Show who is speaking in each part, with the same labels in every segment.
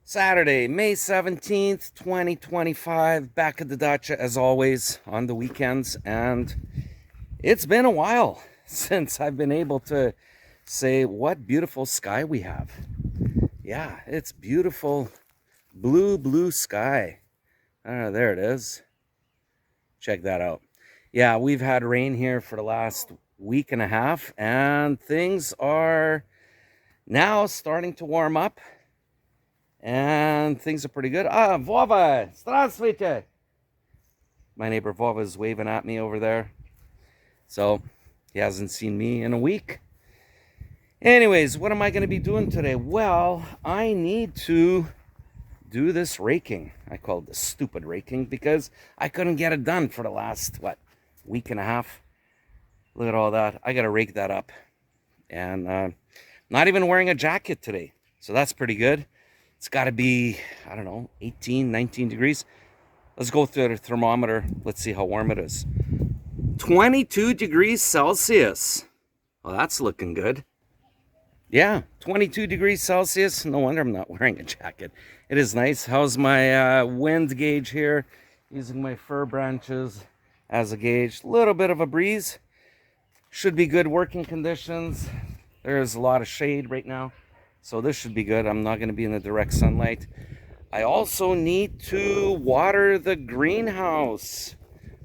Speaker 1: Saturday, May 17th, 2025, back at the dacha as always on the weekends. And it's been a while since I've been able to say what beautiful sky we have. Yeah, it's beautiful blue sky. There it is. Check that out. Yeah, we've had rain here for the last week and a half, and things are now starting to warm up. And things are pretty good. Vova, здравствуйте. My neighbor Vova is waving at me over there. So he hasn't seen me in a week. Anyways, what am I going to be doing today? Well, I need to do this raking. I call it the stupid raking because I couldn't get it done for the last, week and a half. Look at all that. I got to rake that up. And not even wearing a jacket today. So that's pretty good. It's got to be, 18, 19 degrees. Let's go through the thermometer. Let's see how warm it is. 22 degrees Celsius. Well, that's looking good. Yeah, 22 degrees Celsius. No wonder I'm not wearing a jacket. It is nice. How's my wind gauge here? Using my fir branches as a gauge. A little bit of a breeze. Should be good working conditions. There's a lot of shade right now. So this should be good. I'm not going to be in the direct sunlight. I also need to water the greenhouse.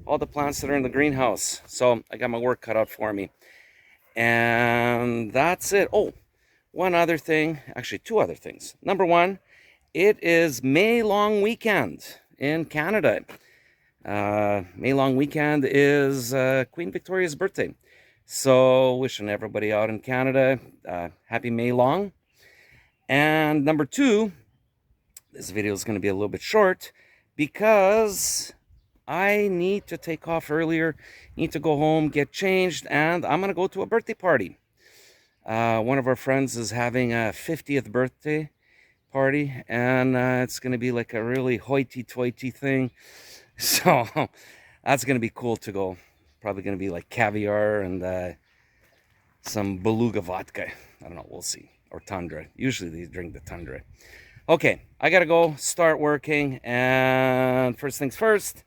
Speaker 1: All the plants that are in the greenhouse. So I got my work cut out for me. And that's it. Oh, one other thing. Actually, two other things. Number one, it is May long weekend in Canada. May long weekend is Queen Victoria's birthday. So wishing everybody out in Canada happy May long. And number two, this video is going to be a little bit short because I need to take off earlier, need to go home, get changed, and I'm going to go to a birthday party. One of our friends is having a 50th birthday party, and it's going to be like a really hoity-toity thing. So that's going to be cool to go. Probably going to be like caviar and some beluga vodka. I don't know, we'll see. Or Tundra. Usually they drink the Tundra. Okay, I gotta go start working. And first things first,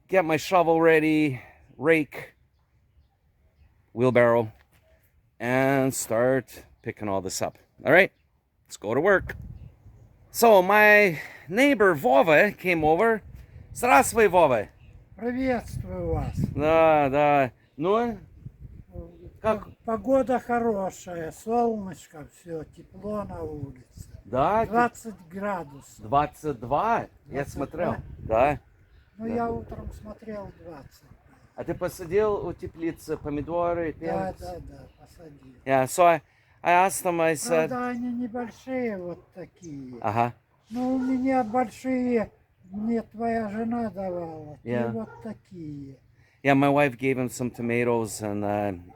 Speaker 1: get my shovel ready, rake, wheelbarrow, and start picking all this up. All right, let's go to work. So my neighbor Vova came over. Здравствуй, Vova.
Speaker 2: Приветствую вас.
Speaker 1: Да. Ну, как?
Speaker 2: Погода хорошая, солнышко, все, тепло на улице.
Speaker 1: Да,
Speaker 2: 20 градусов.
Speaker 1: 22? Я смотрел. Да.
Speaker 2: Ну, я утром смотрел 20.
Speaker 1: А ты посадил у теплицы помидоры, перец?
Speaker 2: Да, посадил.
Speaker 1: Yeah, so I asked him, I said...
Speaker 2: Правда, они небольшие вот такие.
Speaker 1: Ага.
Speaker 2: Но у меня большие, мне твоя жена давала.
Speaker 1: Yeah.
Speaker 2: И вот такие.
Speaker 1: Yeah, my wife gave him some tomatoes and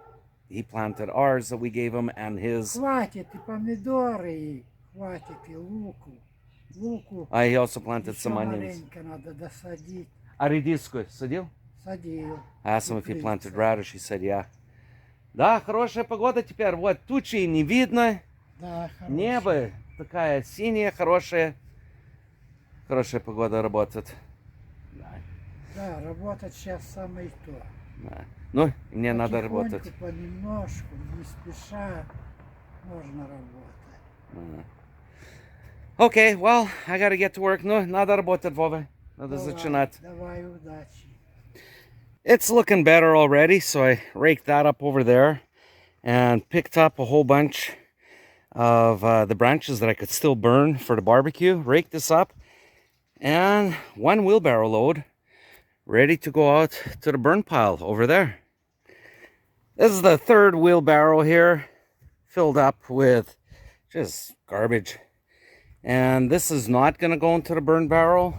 Speaker 1: he planted ours that we gave him and his...
Speaker 2: Хватит и помидоры, и хватит и луку.
Speaker 1: He also planted some onions.
Speaker 2: Маленько надо досадить.
Speaker 1: А редиску садил?
Speaker 2: Садил.
Speaker 1: I asked him if he planted radish. He said, yeah. Да, хорошая погода теперь. Вот, тучи не видно.
Speaker 2: Да, хорошо.
Speaker 1: Небо такая синяя, хорошая. Хорошая погода работает.
Speaker 2: Да, работать сейчас самое то.
Speaker 1: Да. Ну, мне надо работать.
Speaker 2: Понемножку, не спеша, можно работать.
Speaker 1: Okay, well, I gotta get to work. Ну, надо работать, Вова. Надо начинать.
Speaker 2: Давай, удачи.
Speaker 1: It's looking better already, so I raked that up over there and picked up a whole bunch of the branches that I could still burn for the barbecue. Raked this up and one wheelbarrow load ready to go out to the burn pile over there. This is the third wheelbarrow here, filled up with just garbage. And this is not going to go into the burn barrel.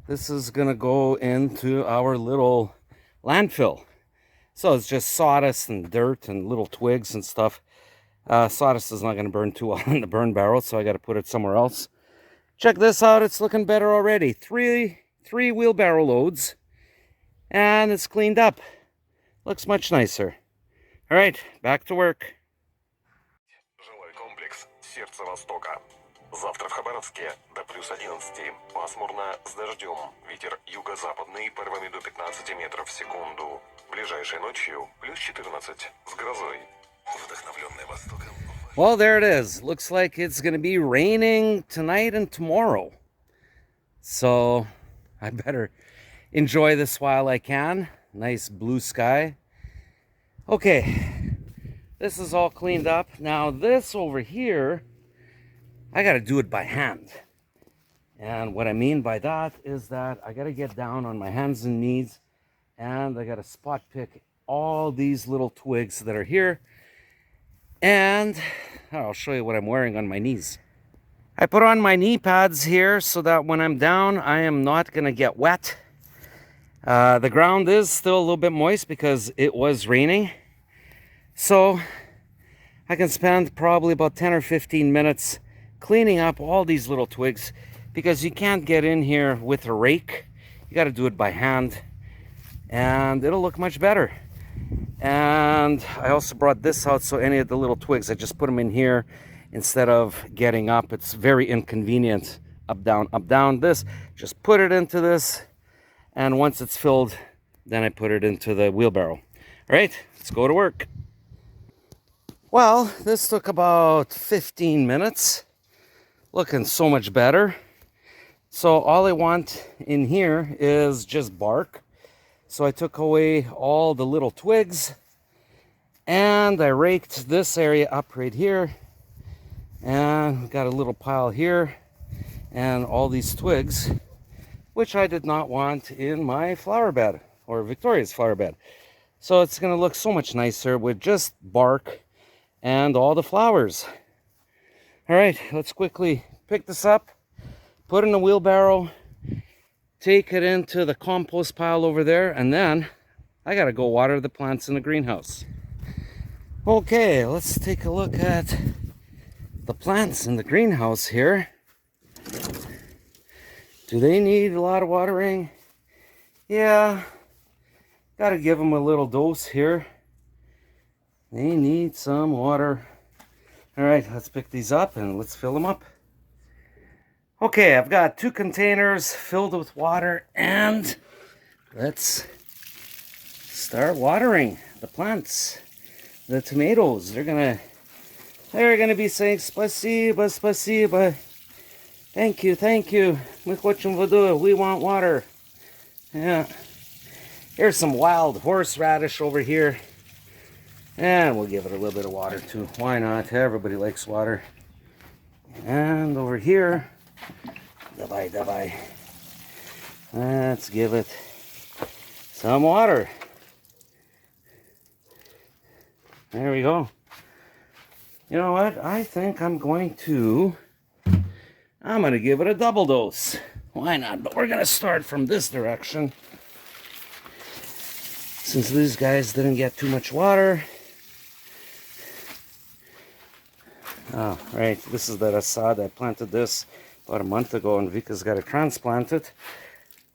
Speaker 1: This is going to go into our little landfill. So it's just sawdust and dirt and little twigs and stuff. Sawdust is not going to burn too well in the burn barrel, so I got to put it somewhere else. Check this out. It's looking better already. Three wheelbarrow loads. And it's cleaned up. Looks much nicer. All right, back to work.
Speaker 3: Жилой комплекс «Сердце Востока». Завтра в Хабаровске до плюс 11. Пасмурно с дождем. Ветер юго-западный порывами до 15 метров в секунду. Ближайшей ночью плюс 14 с грозой. Вдохновленный Востоком.
Speaker 1: Well, there it is. Looks like it's going to be raining tonight and tomorrow. So I better enjoy this while I can. Nice blue sky. Okay, this is all cleaned up. Now this over here, I got to do it by hand. And what I mean by that is that I got to get down on my hands and knees and I got to spot pick all these little twigs that are here. And I'll show you what I'm wearing on my knees. I put on my knee pads here so that when I'm down, I am not going to get wet. The ground is still a little bit moist because it was raining. So I can spend probably about 10 or 15 minutes cleaning up all these little twigs because you can't get in here with a rake. You got to do it by hand and it'll look much better. And I also brought this out so any of the little twigs, I just put them in here instead of getting up. It's very inconvenient. Up, down, this. Just put it into this. And once it's filled, then I put it into the wheelbarrow. All right, let's go to work. Well, this took about 15 minutes. Looking so much better. So all I want in here is just bark. So I took away all the little twigs and I raked this area up right here. And we got a little pile here and all these twigs, which I did not want in my flower bed or Victoria's flower bed. So it's going to look so much nicer with just bark and all the flowers. All right, let's quickly pick this up, put it in a wheelbarrow, take it into the compost pile over there, and then I gotta go water the plants in the greenhouse. Okay, let's take a look at the plants in the greenhouse here. Do they need a lot of watering? Yeah, gotta give them a little dose here. They need some water. All right, let's pick these up and let's fill them up. Okay, I've got 2 containers filled with water and let's start watering the plants. The tomatoes, they're gonna be saying spasiba, spasiba. Thank you, thank you. Мы хотим воду, we want water. Yeah. Here's some wild horseradish over here. And we'll give it a little bit of water too. Why not? Everybody likes water. And over here, давай. Let's give it some water. There we go. You know what? I think I'm going to give it a double dose. Why not? But we're going to start from this direction. Since these guys didn't get too much water. Oh, right. This is the rasad. I planted this about a month ago, and Vika's got to transplant it.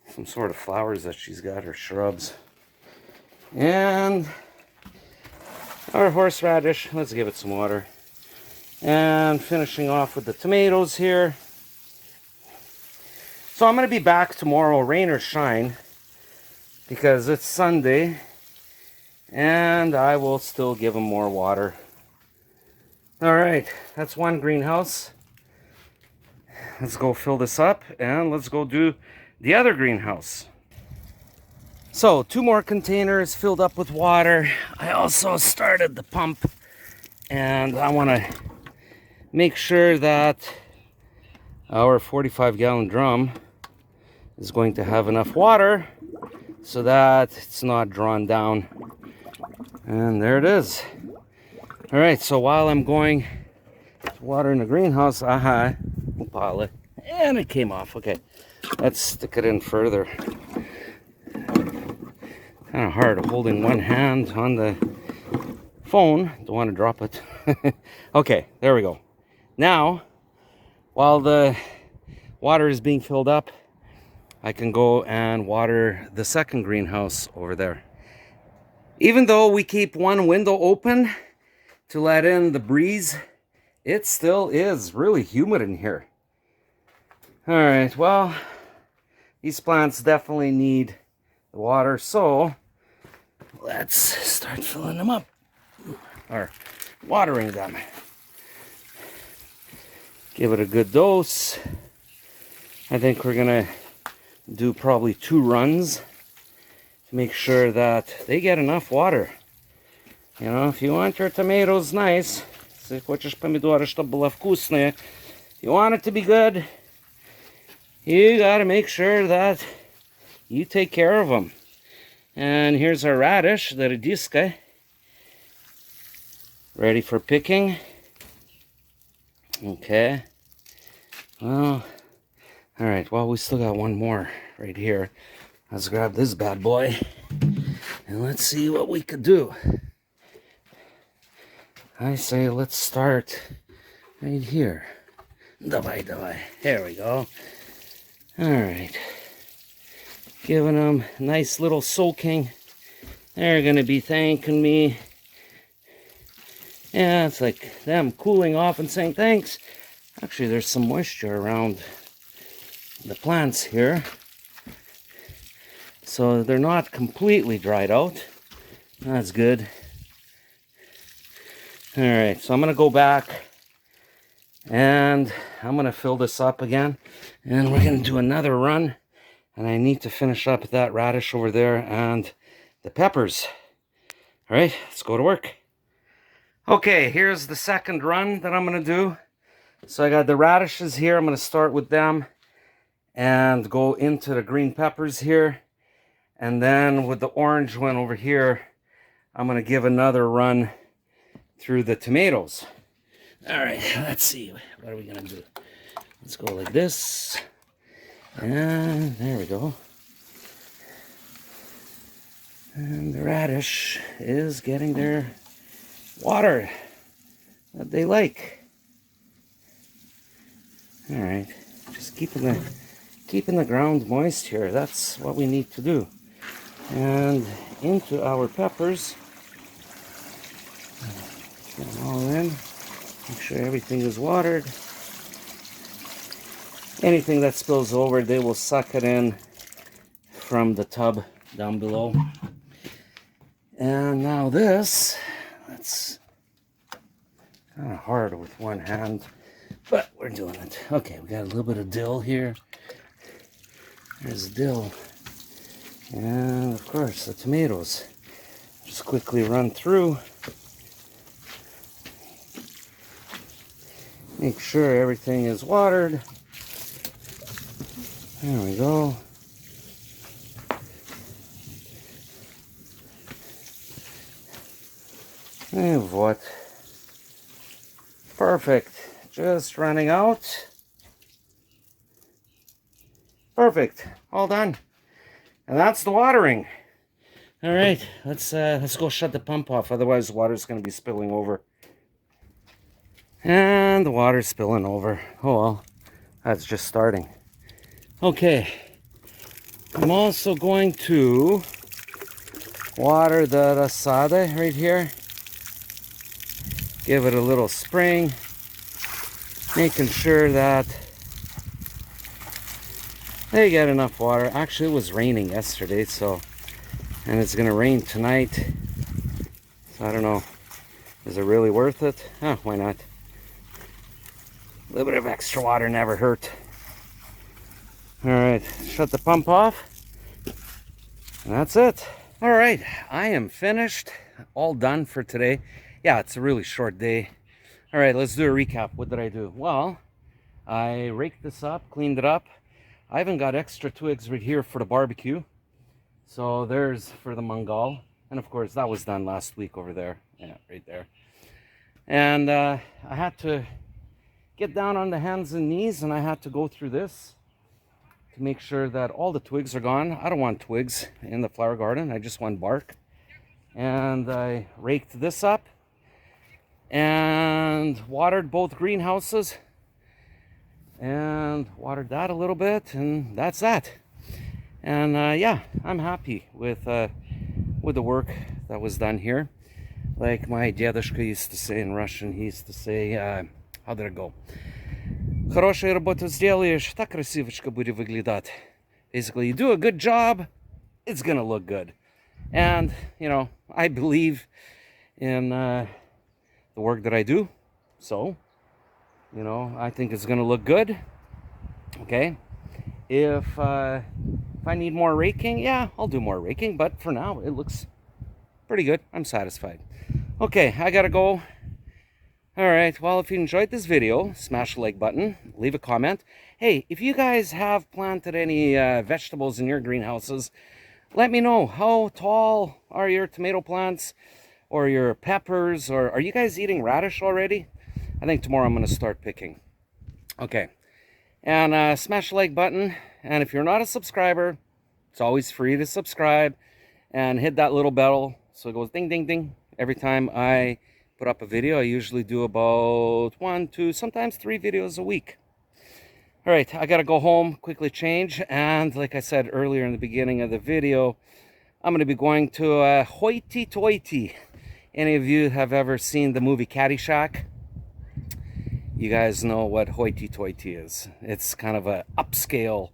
Speaker 1: Some sort of flowers that she's got, or shrubs. And our horseradish. Let's give it some water. And finishing off with the tomatoes here. So I'm going to be back tomorrow, rain or shine, because it's Sunday. And I will still give them more water. All right, that's one greenhouse. Let's go fill this up and let's go do the other greenhouse. So 2 more containers filled up with water. I also started the pump and I want to make sure that our 45-gallon drum is going to have enough water so that it's not drawn down. And there it is. All right, so while I'm going to water in the greenhouse, and it came off. Okay, let's stick it in further. Kind of hard holding one hand on the phone. Don't want to drop it. Okay, there we go. Now, while the water is being filled up, I can go and water the second greenhouse over there. Even though we keep one window open to let in the breeze, it still is really humid in here. All right, well, these plants definitely need the water, so let's start filling them up, or watering them. Give it a good dose. I think we're gonna do probably 2 runs to make sure that they get enough water. You know, if you want your tomatoes nice, если хочешь помидоры, чтобы было вкусные, you want it to be good, you gotta make sure that you take care of them. And here's our radish, the radiska, ready for picking. Okay. Well, all right. Well, we still got one more right here. Let's grab this bad boy and let's see what we could do. I say let's start right here. Давай, давай. There we go. All right. Giving them a nice little soaking. They're going to be thanking me. Yeah, it's like them cooling off and saying thanks. Actually, there's some moisture around the plants here. So they're not completely dried out. That's good. All right, so I'm going to go back and I'm going to fill this up again. And we're going to do another run. And I need to finish up that radish over there and the peppers. All right, let's go to work. Okay, here's the second run that I'm going to do. So I got the radishes here. I'm going to start with them and go into the green peppers here. And then with the orange one over here, I'm going to give another run through the tomatoes. All right, let's see. What are we going to do? Let's go like this. And there we go. And the radish is getting their water that they like. All right, just keeping the ground moist here. That's what we need to do. And into our peppers. Get them all in. Make sure everything is watered. Anything that spills over, they will suck it in from the tub down below. And now this, that's kind of hard with one hand, but we're doing it. Okay, we got a little bit of dill here. There's dill. And of course, the tomatoes. Just quickly run through. Make sure everything is watered. There we go. And what? Perfect. Just running out. Perfect. All done. And that's the watering. All right, let's go shut the pump off. Otherwise, the water's going to be spilling over. And the water's spilling over. Oh well, that's just starting. Okay, I'm also going to water the rasada right here. Give it a little spraying, making sure that they get enough water. Actually, it was raining yesterday, and it's gonna rain tonight. So I don't know, is it really worth it? Huh, why not? A little bit of extra water never hurt. All right, shut the pump off. And that's it. All right, I am finished. All done for today. Yeah, it's a really short day. All right, let's do a recap. What did I do? Well, I raked this up, cleaned it up. I even got extra twigs right here for the barbecue. So there's for the mangal. And of course, that was done last week over there. Yeah, right there. And I had to get down on the hands and knees, and I had to go through this to make sure that all the twigs are gone. I don't want twigs in the flower garden. I just want bark. And I raked this up and watered both greenhouses and watered that a little bit, and that's that. And yeah, I'm happy with the work that was done here. Like my dedushka used to say in Russian, he used to say, how did it go? хорошую работу сделаешь, так красивочка будет выглядать. Basically, you do a good job, it's gonna look good. And, you know, I believe in the work that I do. So, you know, I think it's gonna look good. Okay. If I need more raking, yeah, I'll do more raking. But for now, it looks pretty good. I'm satisfied. Okay, I gotta go. All right, well, if you enjoyed this video, smash the like button, leave a comment. Hey, if you guys have planted any vegetables in your greenhouses, let me know. How tall are your tomato plants or your peppers? Or are you guys eating radish already? I think tomorrow I'm going to start picking. Okay, and smash the like button. And if you're not a subscriber, it's always free to subscribe. And hit that little bell so it goes ding, ding, ding every time I put up a video. I usually do about 1, 2, sometimes 3 videos a week. All right, I gotta go home, quickly change, and like I said earlier in the beginning of the video, I'm gonna be going to hoity-toity. Any of you have ever seen the movie Caddyshack? You guys know what hoity-toity is. It's kind of a upscale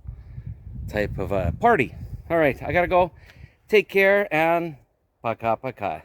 Speaker 1: type of a party. All right, I gotta go. Take care, and пока-пока.